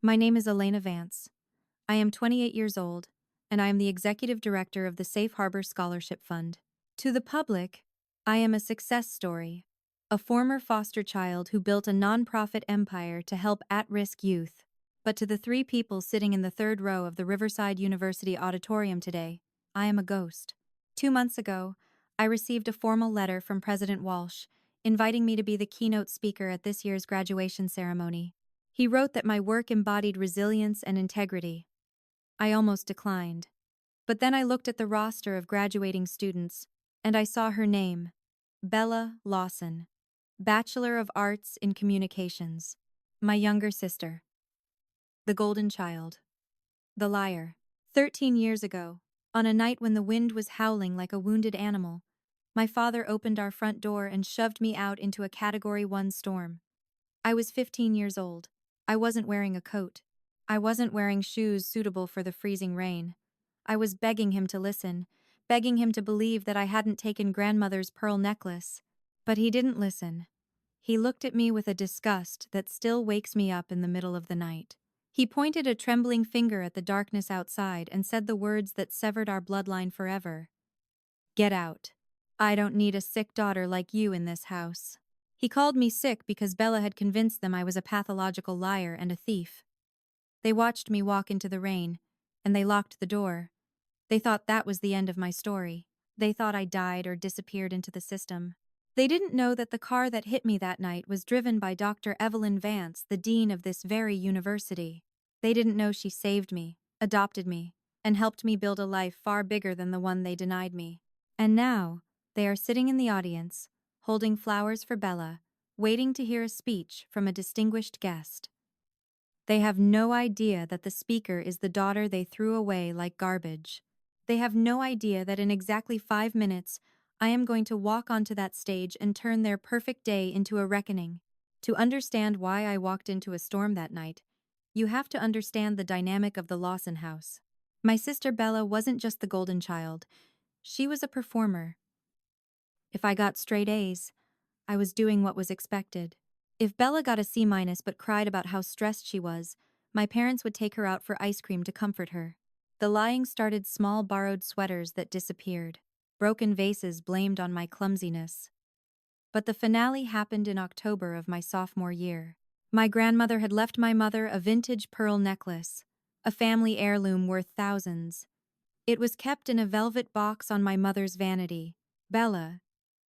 My name is Elena Vance. I am 28 years old, and I am the executive director of the Safe Harbor Scholarship Fund. To the public, I am a success story, a former foster child who built a nonprofit empire to help at-risk youth. But to the three people sitting in the third row of the Riverside University auditorium today, I am a ghost. 2 months ago, I received a formal letter from President Walsh inviting me to be the keynote speaker at this year's graduation ceremony. He wrote that my work embodied resilience and integrity. I almost declined. But then I looked at the roster of graduating students, and I saw her name, Bella Lawson, Bachelor of Arts in Communications. My younger sister. The golden child. The liar. 13 years ago, on a night when the wind was howling like a wounded animal, my father opened our front door and shoved me out into a Category 1 storm. I was 15 years old. I wasn't wearing a coat. I wasn't wearing shoes suitable for the freezing rain. I was begging him to listen, begging him to believe that I hadn't taken grandmother's pearl necklace. But he didn't listen. He looked at me with a disgust that still wakes me up in the middle of the night. He pointed a trembling finger at the darkness outside and said the words that severed our bloodline forever. Get out. I don't need a sick daughter like you in this house. He called me sick because Bella had convinced them I was a pathological liar and a thief. They watched me walk into the rain, and they locked the door. They thought that was the end of my story. They thought I died or disappeared into the system. They didn't know that the car that hit me that night was driven by Dr. Evelyn Vance, the dean of this very university. They didn't know she saved me, adopted me, and helped me build a life far bigger than the one they denied me. And now, they are sitting in the audience, holding flowers for Bella, waiting to hear a speech from a distinguished guest. They have no idea that the speaker is the daughter they threw away like garbage. They have no idea that in exactly 5 minutes, I am going to walk onto that stage and turn their perfect day into a reckoning. To understand why I walked into a storm that night, you have to understand the dynamic of the Lawson house. My sister Bella wasn't just the golden child. She was a performer. If I got straight A's, I was doing what was expected. If Bella got a C- but cried about how stressed she was, my parents would take her out for ice cream to comfort her. The lying started small borrowed sweaters that disappeared, broken vases blamed on my clumsiness. But the finale happened in October of my sophomore year. My grandmother had left my mother a vintage pearl necklace, a family heirloom worth thousands. It was kept in a velvet box on my mother's vanity. Bella,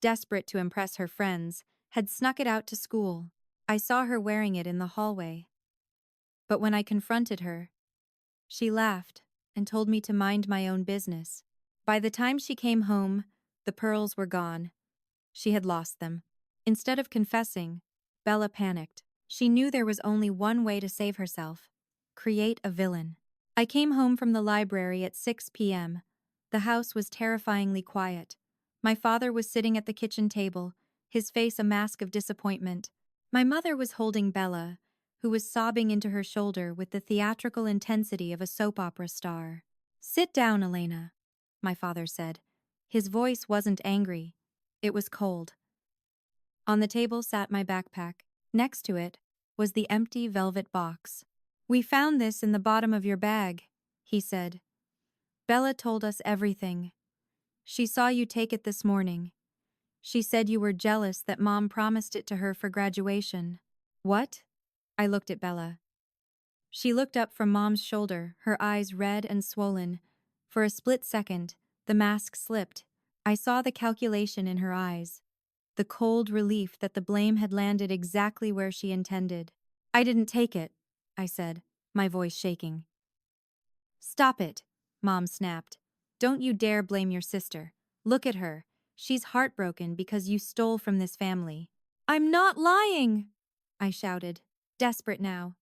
desperate to impress her friends, had snuck it out to school. I saw her wearing it in the hallway. But when I confronted her, she laughed and told me to mind my own business. By the time she came home, the pearls were gone. She had lost them. Instead of confessing, Bella panicked. She knew there was only one way to save herself: create a villain. I came home from the library at 6 p.m. The house was terrifyingly quiet. My father was sitting at the kitchen table, his face a mask of disappointment. My mother was holding Bella, who was sobbing into her shoulder with the theatrical intensity of a soap opera star. "Sit down, Elena," my father said. His voice wasn't angry. It was cold. On the table sat my backpack. Next to it was the empty velvet box. "We found this in the bottom of your bag," he said. "Bella told us everything. She saw you take it this morning. She said you were jealous that Mom promised it to her for graduation." "What?" I looked at Bella. She looked up from Mom's shoulder, her eyes red and swollen. For a split second, the mask slipped. I saw the calculation in her eyes, the cold relief that the blame had landed exactly where she intended. "I didn't take it," I said, my voice shaking. "Stop it," Mom snapped. "Don't you dare blame your sister. Look at her. She's heartbroken because you stole from this family." "I'm not lying!" I shouted, desperate now.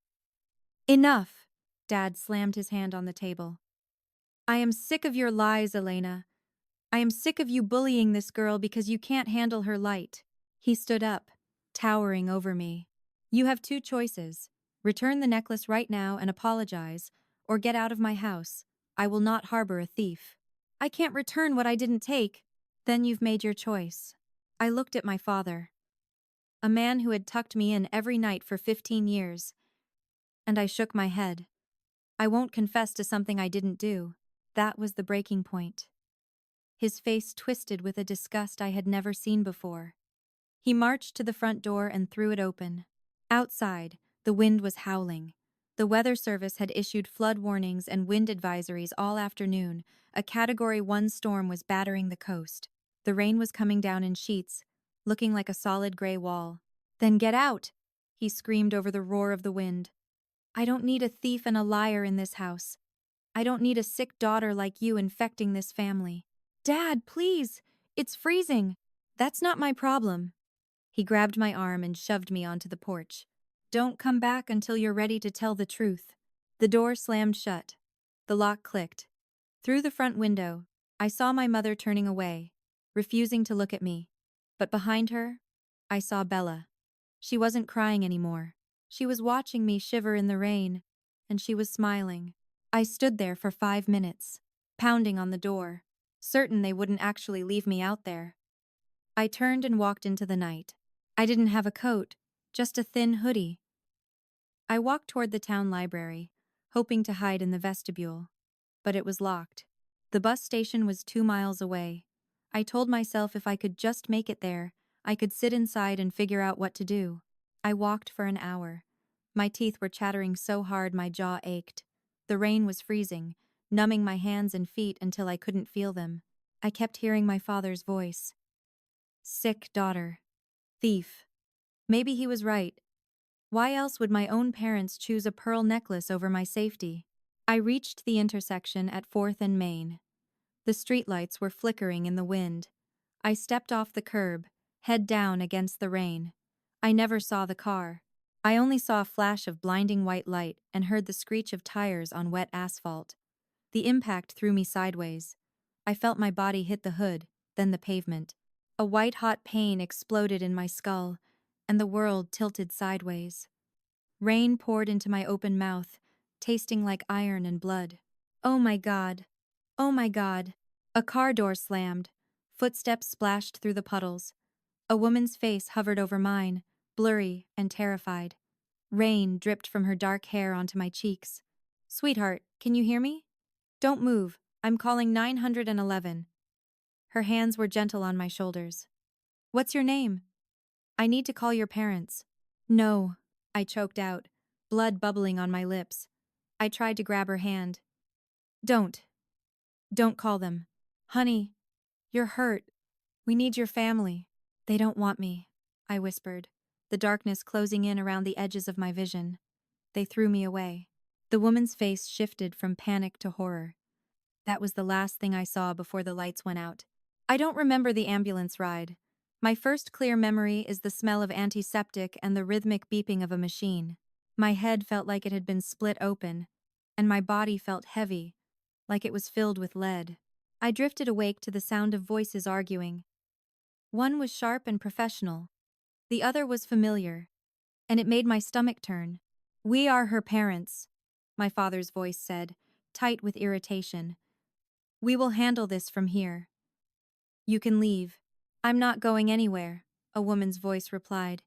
"Enough!" Dad slammed his hand on the table. "I am sick of your lies, Elena. I am sick of you bullying this girl because you can't handle her light." He stood up, towering over me. "You have two choices. Return the necklace right now and apologize, or get out of my house. I will not harbor a thief." "I can't return what I didn't take." "Then you've made your choice." I looked at my father, a man who had tucked me in every night for 15 years. And I shook my head. I won't confess to something I didn't do. That was the breaking point. His face twisted with a disgust I had never seen before. He marched to the front door and threw it open. Outside, the wind was howling. The Weather Service had issued flood warnings and wind advisories all afternoon. A Category 1 storm was battering the coast. The rain was coming down in sheets, looking like a solid gray wall. "Then get out!" he screamed over the roar of the wind. "I don't need a thief and a liar in this house. I don't need a sick daughter like you infecting this family." "Dad, please! It's freezing!" "That's not my problem." He grabbed my arm and shoved me onto the porch. "Don't come back until you're ready to tell the truth." The door slammed shut. The lock clicked. Through the front window, I saw my mother turning away, refusing to look at me. But behind her, I saw Bella. She wasn't crying anymore. She was watching me shiver in the rain, and she was smiling. I stood there for 5 minutes, pounding on the door, certain they wouldn't actually leave me out there. I turned and walked into the night. I didn't have a coat, just a thin hoodie. I walked toward the town library, hoping to hide in the vestibule. But it was locked. The bus station was 2 miles away. I told myself if I could just make it there, I could sit inside and figure out what to do. I walked for an hour. My teeth were chattering so hard my jaw ached. The rain was freezing, numbing my hands and feet until I couldn't feel them. I kept hearing my father's voice. Sick daughter. Thief. Maybe he was right. Why else would my own parents choose a pearl necklace over my safety? I reached the intersection at 4th and Main. The streetlights were flickering in the wind. I stepped off the curb, head down against the rain. I never saw the car. I only saw a flash of blinding white light and heard the screech of tires on wet asphalt. The impact threw me sideways. I felt my body hit the hood, then the pavement. A white-hot pain exploded in my skull, and the world tilted sideways. Rain poured into my open mouth, tasting like iron and blood. Oh my God! Oh my God! A car door slammed. Footsteps splashed through the puddles. A woman's face hovered over mine, blurry and terrified. Rain dripped from her dark hair onto my cheeks. "Sweetheart, can you hear me? Don't move. I'm calling 911. Her hands were gentle on my shoulders. "What's your name?" "I need to call your parents." "No," I choked out, blood bubbling on my lips. I tried to grab her hand. Don't call them. Honey, you're hurt. We need your family." "They don't want me," I whispered, the darkness closing in around the edges of my vision. "They threw me away." The woman's face shifted from panic to horror. That was the last thing I saw before the lights went out. I don't remember the ambulance ride. My first clear memory is the smell of antiseptic and the rhythmic beeping of a machine. My head felt like it had been split open, and my body felt heavy, like it was filled with lead. I drifted awake to the sound of voices arguing. One was sharp and professional. The other was familiar, and it made my stomach turn. "We are her parents," my father's voice said, tight with irritation. "We will handle this from here. You can leave." "I'm not going anywhere," a woman's voice replied.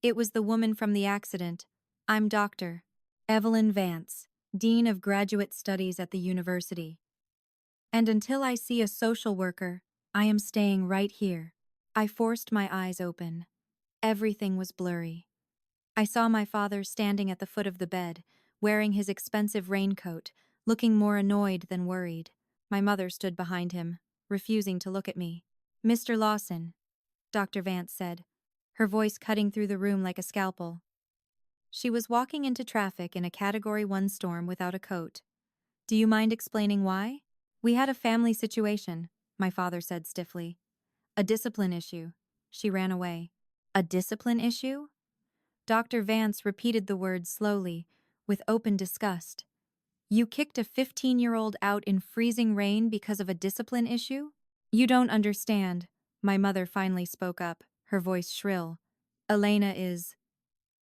It was the woman from the accident. "I'm Dr. Elena Vance, Dean of Graduate Studies at the university. And until I see a social worker, I am staying right here." I forced my eyes open. Everything was blurry. I saw my father standing at the foot of the bed, wearing his expensive raincoat, looking more annoyed than worried. My mother stood behind him, refusing to look at me. "Mr. Lawson," Dr. Vance said, her voice cutting through the room like a scalpel. She was walking into traffic in a Category 1 storm without a coat. "Do you mind explaining why?" "We had a family situation," my father said stiffly. "A discipline issue." She ran away. "A discipline issue?" Dr. Vance repeated the words slowly, with open disgust. "You kicked a 15-year-old out in freezing rain because of a discipline issue?" "You don't understand," my mother finally spoke up, her voice shrill. "Elena is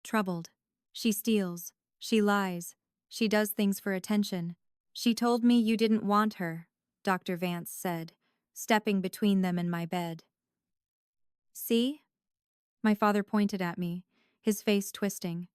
troubled. She steals. She lies. She does things for attention. She told me you didn't want her," Dr. Vance said, stepping between them and my bed. "See?" My father pointed at me, his face twisting.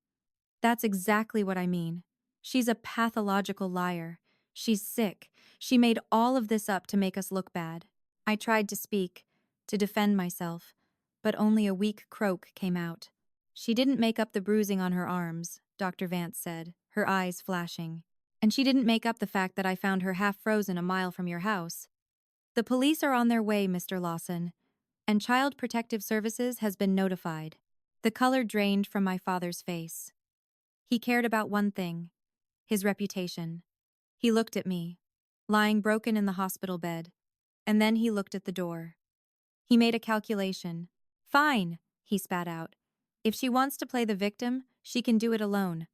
"That's exactly what I mean. She's a pathological liar. She's sick. She made all of this up to make us look bad. I tried to speak, to defend myself, but only a weak croak came out. She didn't make up the bruising on her arms, Dr. Vance said, her eyes flashing. And she didn't make up the fact that I found her half frozen a mile from your house. The police are on their way, Mr. Lawson, and Child Protective Services has been notified. The color drained from my father's face. He cared about one thing: his reputation. He looked at me, lying broken in the hospital bed, and then he looked at the door. He made a calculation. Fine, he spat out. If she wants to play the victim, she can do it alone.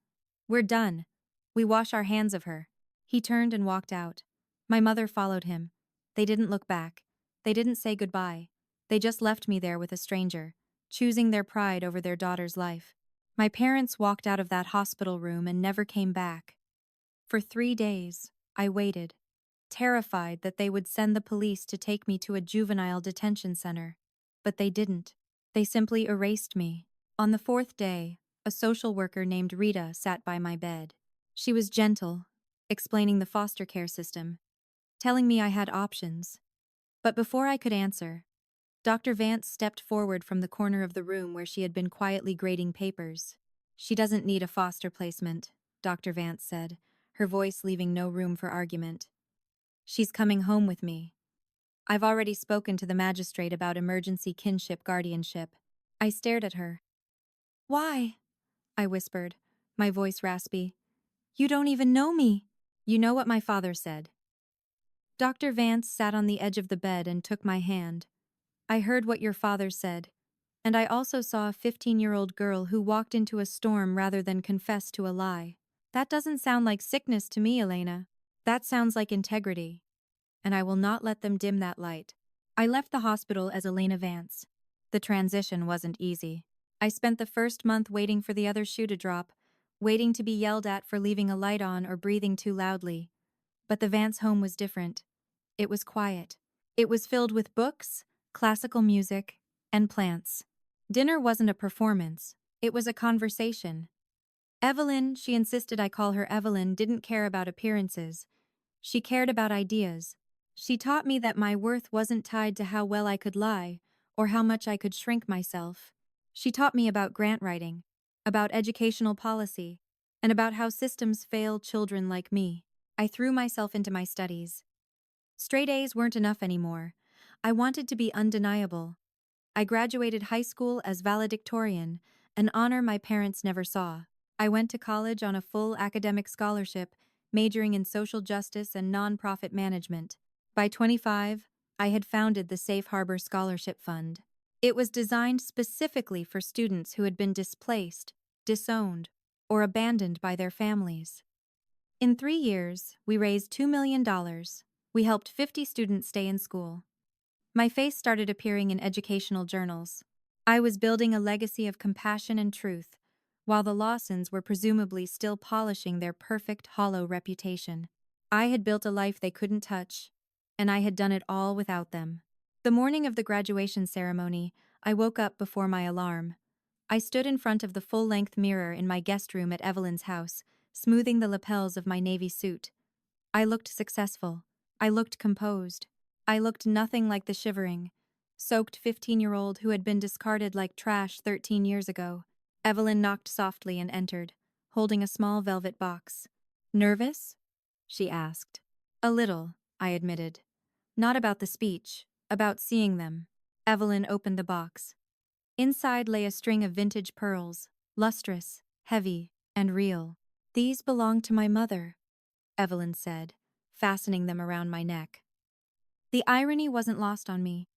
We're done. We wash our hands of her. He turned and walked out. My mother followed him. They didn't look back. They didn't say goodbye. They just left me there with a stranger, choosing their pride over their daughter's life. My parents walked out of that hospital room and never came back. For 3 days, I waited, terrified that they would send the police to take me to a juvenile detention center. But they didn't. They simply erased me. On the 4th day, a social worker named Rita sat by my bed. She was gentle, explaining the foster care system, telling me I had options. But before I could answer, Dr. Vance stepped forward from the corner of the room where she had been quietly grading papers. She doesn't need a foster placement, Dr. Vance said, her voice leaving no room for argument. She's coming home with me. I've already spoken to the magistrate about emergency kinship guardianship. I stared at her. Why? I whispered, my voice raspy. You don't even know me. You know what my father said. Dr. Vance sat on the edge of the bed and took my hand. I heard what your father said, and I also saw a 15-year-old girl who walked into a storm rather than confess to a lie. That doesn't sound like sickness to me, Elena. That sounds like integrity. And I will not let them dim that light. I left the hospital as Elena Vance. The transition wasn't easy. I spent the first month waiting for the other shoe to drop, waiting to be yelled at for leaving a light on or breathing too loudly. But the Vance home was different. It was quiet. It was filled with books, classical music, and plants. Dinner wasn't a performance. It was a conversation. Evelyn, she insisted I call her Evelyn, didn't care about appearances. She cared about ideas. She taught me that my worth wasn't tied to how well I could lie or how much I could shrink myself. She taught me about grant writing, about educational policy, and about how systems fail children like me. I threw myself into my studies. Straight A's weren't enough anymore. I wanted to be undeniable. I graduated high school as valedictorian, an honor my parents never saw. I went to college on a full academic scholarship, majoring in social justice and nonprofit management. By 25, I had founded the Safe Harbor Scholarship Fund. It was designed specifically for students who had been displaced, disowned, or abandoned by their families. In 3 years, we raised $2 million. We helped 50 students stay in school. My face started appearing in educational journals. I was building a legacy of compassion and truth, while the Lawsons were presumably still polishing their perfect, hollow reputation. I had built a life they couldn't touch, and I had done it all without them. The morning of the graduation ceremony, I woke up before my alarm. I stood in front of the full-length mirror in my guest room at Evelyn's house, smoothing the lapels of my navy suit. I looked successful. I looked composed. I looked nothing like the shivering, soaked 15-year-old who had been discarded like trash 13 years ago. Evelyn knocked softly and entered, holding a small velvet box. Nervous? She asked. A little, I admitted. Not about the speech, about seeing them. Evelyn opened the box. Inside lay a string of vintage pearls, lustrous, heavy, and real. These belong to my mother, Evelyn said, fastening them around my neck. The irony wasn't lost on me.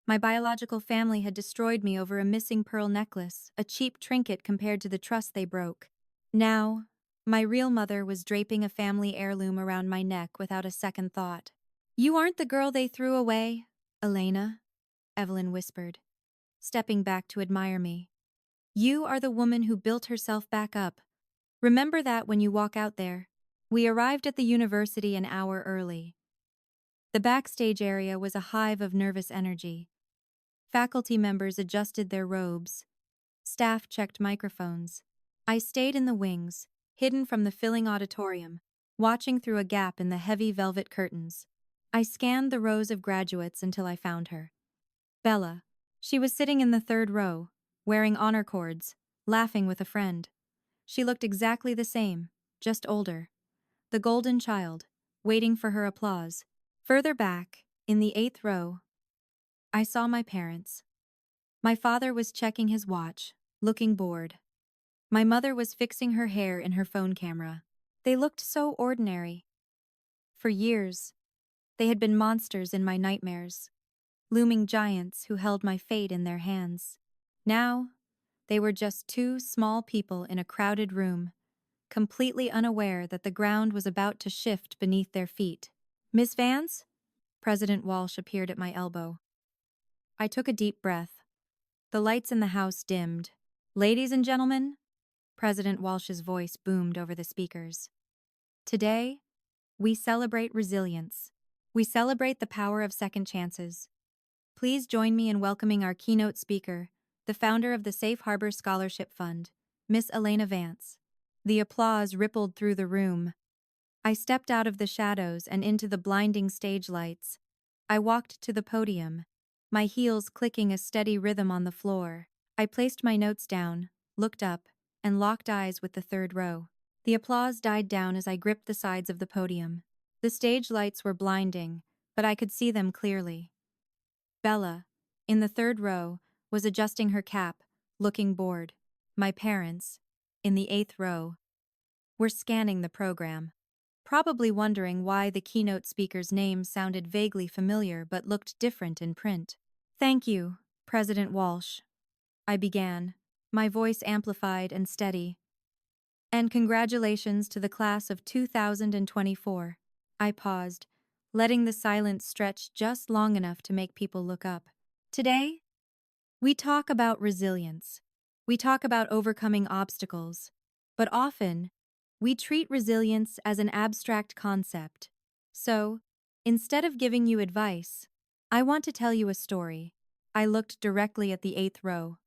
My biological family had destroyed me over a missing pearl necklace, a cheap trinket compared to the trust they broke. Now, my real mother was draping a family heirloom around my neck without a second thought. You aren't the girl they threw away, Elena, Evelyn whispered, stepping back to admire me. You are the woman who built herself back up. Remember that when you walk out there. We arrived at the university an hour early. The backstage area was a hive of nervous energy. Faculty members adjusted their robes. Staff checked microphones. I stayed in the wings, hidden from the filling auditorium, watching through a gap in the heavy velvet curtains. I scanned the rows of graduates until I found her. Bella. She was sitting in the third row, wearing honor cords, laughing with a friend. She looked exactly the same, just older. The golden child, waiting for her applause. Further back, in the eighth row, I saw my parents. My father was checking his watch, looking bored. My mother was fixing her hair in her phone camera. They looked so ordinary. For years, they had been monsters in my nightmares, looming giants who held my fate in their hands. Now, they were just two small people in a crowded room, completely unaware that the ground was about to shift beneath their feet. "Miss Vance?" President Walsh appeared at my elbow. I took a deep breath. The lights in the house dimmed. "Ladies and gentlemen," President Walsh's voice boomed over the speakers. "Today, we celebrate resilience. We celebrate the power of second chances. Please join me in welcoming our keynote speaker, the founder of the Safe Harbor Scholarship Fund, Miss Elena Vance." The applause rippled through the room. I stepped out of the shadows and into the blinding stage lights. I walked to the podium, my heels clicking a steady rhythm on the floor. I placed my notes down, looked up, and locked eyes with the third row. The applause died down as I gripped the sides of the podium. The stage lights were blinding, but I could see them clearly. Bella, in the third row, was adjusting her cap, looking bored. My parents, in the eighth row, were scanning the program, probably wondering why the keynote speaker's name sounded vaguely familiar but looked different in print. "Thank you, President Walsh," I began, my voice amplified and steady. "And congratulations to the class of 2024. I paused, letting the silence stretch just long enough to make people look up. "Today, we talk about resilience. We talk about overcoming obstacles. But often, we treat resilience as an abstract concept. So, instead of giving you advice, I want to tell you a story." I looked directly at the eighth row.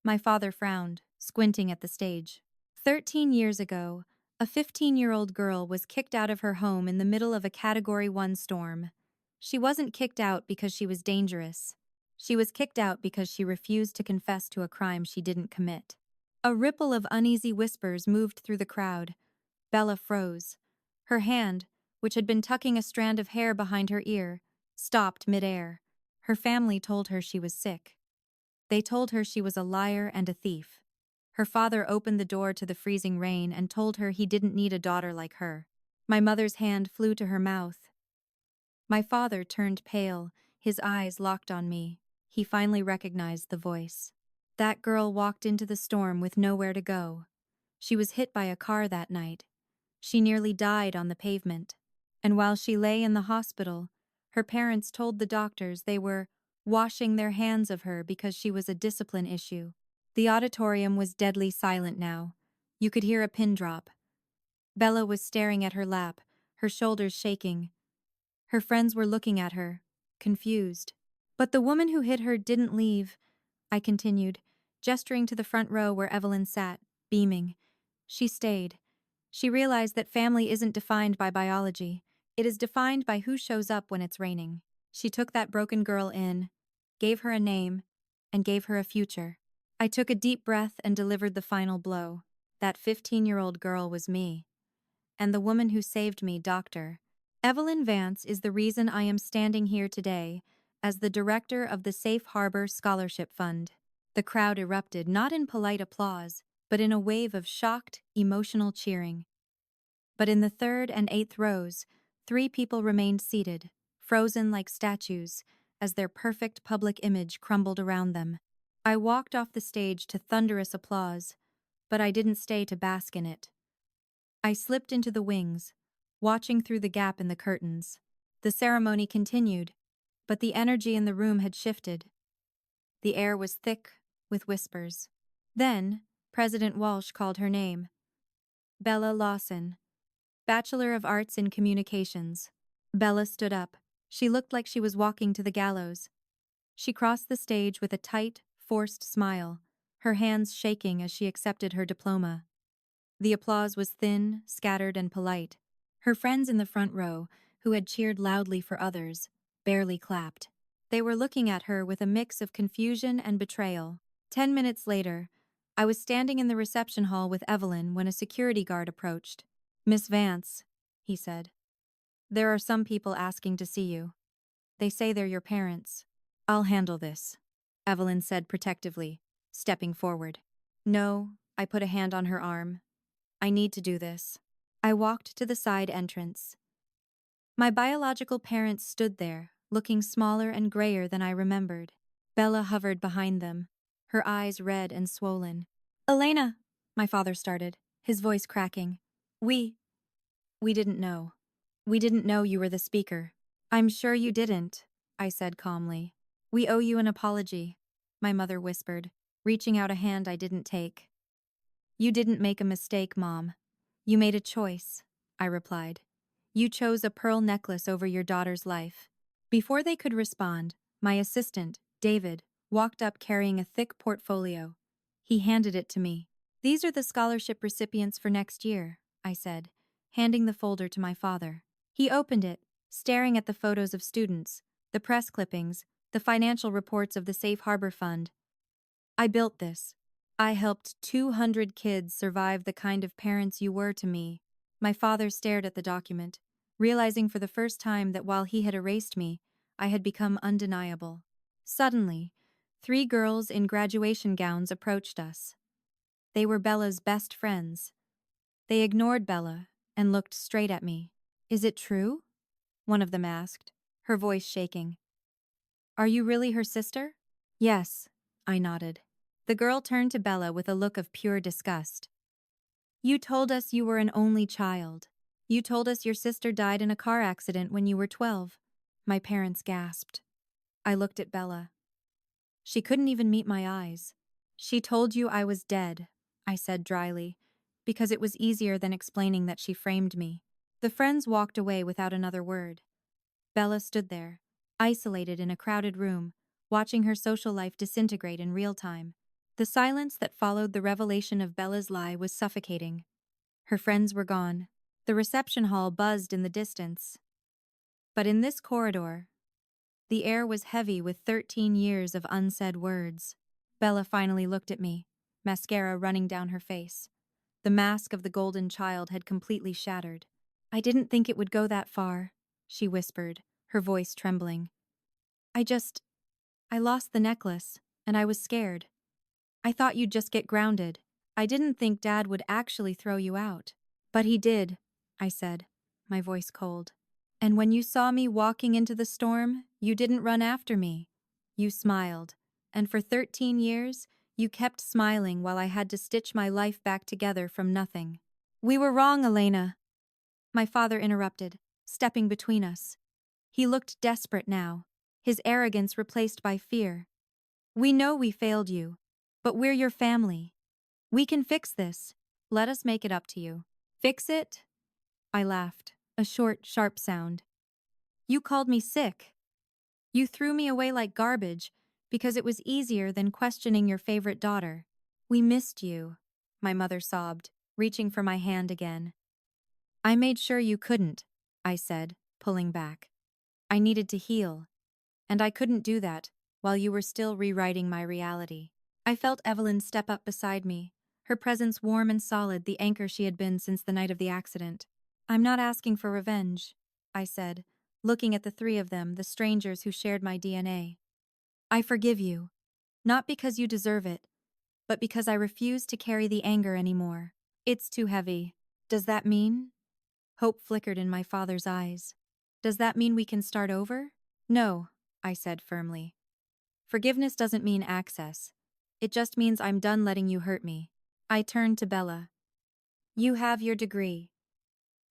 My father frowned, squinting at the stage. 13 years ago, a 15-year-old girl was kicked out of her home in the middle of a Category 1 storm. She wasn't kicked out because she was dangerous. She was kicked out because she refused to confess to a crime she didn't commit. A ripple of uneasy whispers moved through the crowd. Bella froze. Her hand, which had been tucking a strand of hair behind her ear, stopped midair. Her family told her she was sick. They told her she was a liar and a thief. Her father opened the door to the freezing rain and told her he didn't need a daughter like her. My mother's hand flew to her mouth. My father turned pale, his eyes locked on me. He finally recognized the voice. That girl walked into the storm with nowhere to go. She was hit by a car that night. She nearly died on the pavement. And while she lay in the hospital, her parents told the doctors they were washing their hands of her because she was a discipline issue. The auditorium was deadly silent now. You could hear a pin drop. Bella was staring at her lap, her shoulders shaking. Her friends were looking at her, confused. "But the woman who hit her didn't leave," I continued, gesturing to the front row where Evelyn sat, beaming. "She stayed. She realized that family isn't defined by biology. It is defined by who shows up when it's raining. She took that broken girl in, gave her a name, and gave her a future." I took a deep breath and delivered the final blow. That 15-year-old girl was me. And the woman who saved me, Dr. Evelyn Vance, is the reason I am standing here today as the director of the Safe Harbor Scholarship Fund. The crowd erupted not in polite applause, but in a wave of shocked, emotional cheering. But in the third and eighth rows, 3 people remained seated, frozen like statues, as their perfect public image crumbled around them. I walked off the stage to thunderous applause, but I didn't stay to bask in it. I slipped into the wings, watching through the gap in the curtains. The ceremony continued, but the energy in the room had shifted. The air was thick with whispers. Then, President Walsh called her name. "Bella Lawson, Bachelor of Arts in Communications." Bella stood up. She looked like she was walking to the gallows. She crossed the stage with a tight, forced smile, her hands shaking as she accepted her diploma. The applause was thin, scattered, and polite. Her friends in the front row, who had cheered loudly for others, barely clapped. They were looking at her with a mix of confusion and betrayal. 10 minutes later, I was standing in the reception hall with Evelyn when a security guard approached. "Miss Vance," he said, "there are some people asking to see you. They say they're your parents." "I'll handle this," Evelyn said protectively, stepping forward. "No," I put a hand on her arm. "I need to do this." I walked to the side entrance. My biological parents stood there, looking smaller and grayer than I remembered. Bella hovered behind them, her eyes red and swollen. "Elena," my father started, his voice cracking. We didn't know. We didn't know you were the speaker." "I'm sure you didn't," I said calmly. "We owe you an apology," my mother whispered, reaching out a hand I didn't take. "You didn't make a mistake, Mom. You made a choice," I replied. "You chose a pearl necklace over your daughter's life." Before they could respond, my assistant, David, walked up carrying a thick portfolio. He handed it to me. "These are the scholarship recipients for next year," I said, handing the folder to my father. He opened it, staring at the photos of students, the press clippings, the financial reports of the Safe Harbor Fund. "I built this. I helped 200 kids survive the kind of parents you were to me." My father stared at the document, realizing for the first time that while he had erased me, I had become undeniable. Suddenly, 3 girls in graduation gowns approached us. They were Bella's best friends. They ignored Bella and looked straight at me. "Is it true?" one of them asked, her voice shaking. "Are you really her sister?" "Yes," I nodded. The girl turned to Bella with a look of pure disgust. "You told us you were an only child. You told us your sister died in a car accident when you were 12. My parents gasped. I looked at Bella. She couldn't even meet my eyes. "She told you I was dead," I said dryly, because it was easier than explaining that she framed me. The friends walked away without another word. Bella stood there, isolated in a crowded room, watching her social life disintegrate in real time. The silence that followed the revelation of Bella's lie was suffocating. Her friends were gone. The reception hall buzzed in the distance. But in this corridor, the air was heavy with 13 years of unsaid words. Bella finally looked at me, mascara running down her face. The mask of the golden child had completely shattered. "I didn't think it would go that far," she whispered, her voice trembling. I lost the necklace, and I was scared. I thought you'd just get grounded. I didn't think Dad would actually throw you out." "But he did," I said, my voice cold. "And when you saw me walking into the storm, you didn't run after me. You smiled, and for 13 years, you kept smiling while I had to stitch my life back together from nothing." "We were wrong, Elena," my father interrupted, stepping between us. He looked desperate now, his arrogance replaced by fear. "We know we failed you, but we're your family. We can fix this. Let us make it up to you." "Fix it?" I laughed, a short, sharp sound. "You called me sick. You threw me away like garbage because it was easier than questioning your favorite daughter. We missed you," my mother sobbed, reaching for my hand again. "I made sure you couldn't," I said, pulling back. "I needed to heal, and I couldn't do that while you were still rewriting my reality." I felt Evelyn step up beside me, her presence warm and solid, the anchor she had been since the night of the accident. "I'm not asking for revenge," I said, looking at the 3 of them, the strangers who shared my DNA. "I forgive you, not because you deserve it, but because I refuse to carry the anger anymore. It's too heavy." "Does that mean?" Hope flickered in my father's eyes. "Does that mean we can start over?" "No," I said firmly. "Forgiveness doesn't mean access. It just means I'm done letting you hurt me." I turned to Bella. "You have your degree.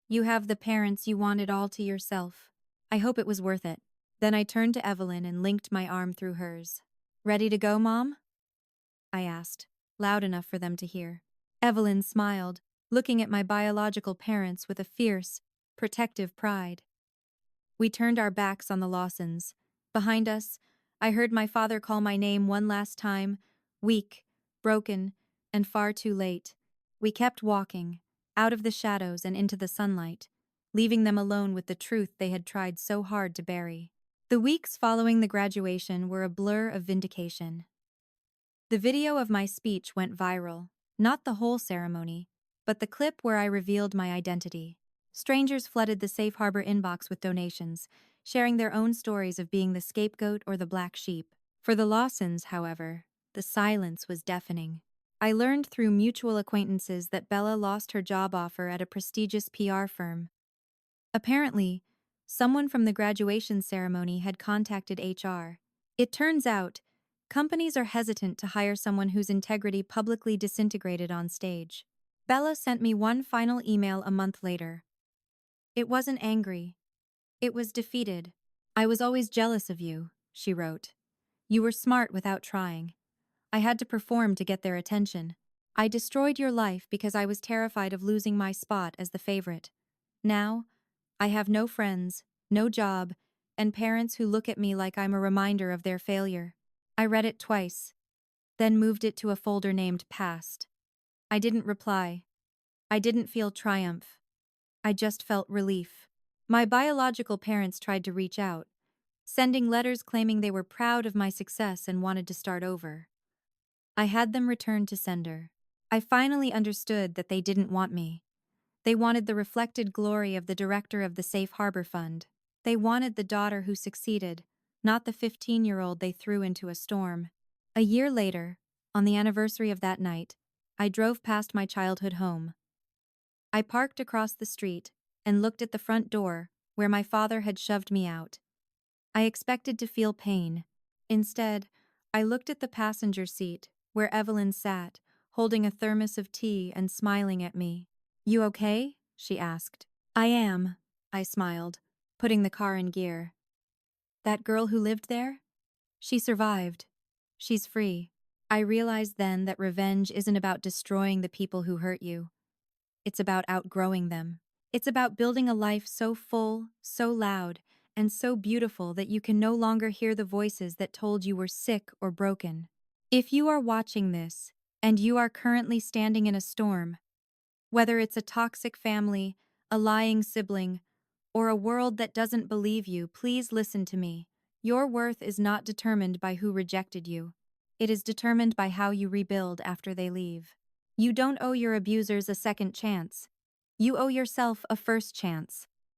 You have the parents you wanted all to yourself. I hope it was worth it." Then I turned to Evelyn and linked my arm through hers. "Ready to go, Mom?" I asked, loud enough for them to hear. Evelyn smiled, looking at my biological parents with a fierce, protective pride. We turned our backs on the Lawsons. Behind us, I heard my father call my name one last time, weak, broken, and far too late. We kept walking, out of the shadows and into the sunlight, leaving them alone with the truth they had tried so hard to bury. The weeks following the graduation were a blur of vindication. The video of my speech went viral, not the whole ceremony, but the clip where I revealed my identity. Strangers flooded the Safe Harbor inbox with donations, sharing their own stories of being the scapegoat or the black sheep. For the Lawsons, however, the silence was deafening. I learned through mutual acquaintances that Bella lost her job offer at a prestigious PR firm. Apparently, someone from the graduation ceremony had contacted HR. It turns out, companies are hesitant to hire someone whose integrity publicly disintegrated on stage. Bella sent me one final email a month later. It wasn't angry. It was defeated. "I was always jealous of you," she wrote. "You were smart without trying. I had to perform to get their attention. I destroyed your life because I was terrified of losing my spot as the favorite. Now, I have no friends, no job, and parents who look at me like I'm a reminder of their failure." I read it twice, then moved it to a folder named Past. I didn't reply. I didn't feel triumph. I just felt relief. My biological parents tried to reach out, sending letters claiming they were proud of my success and wanted to start over. I had them return to sender. I finally understood that they didn't want me. They wanted the reflected glory of the director of the Safe Harbor Fund. They wanted the daughter who succeeded, not the 15-year-old they threw into a storm. A year later, on the anniversary of that night, I drove past my childhood home. I parked across the street and looked at the front door where my father had shoved me out. I expected to feel pain. Instead, I looked at the passenger seat where Evelyn sat, holding a thermos of tea and smiling at me. "You okay?" she asked. "I am," I smiled, putting the car in gear. "That girl who lived there? She survived. She's free." I realized then that revenge isn't about destroying the people who hurt you. It's about outgrowing them. It's about building a life so full, so loud, and so beautiful that you can no longer hear the voices that told you were sick or broken. If you are watching this, and you are currently standing in a storm, whether it's a toxic family, a lying sibling, or a world that doesn't believe you, please listen to me. Your worth is not determined by who rejected you. It is determined by how you rebuild after they leave. You don't owe your abusers a second chance. You owe yourself a first chance.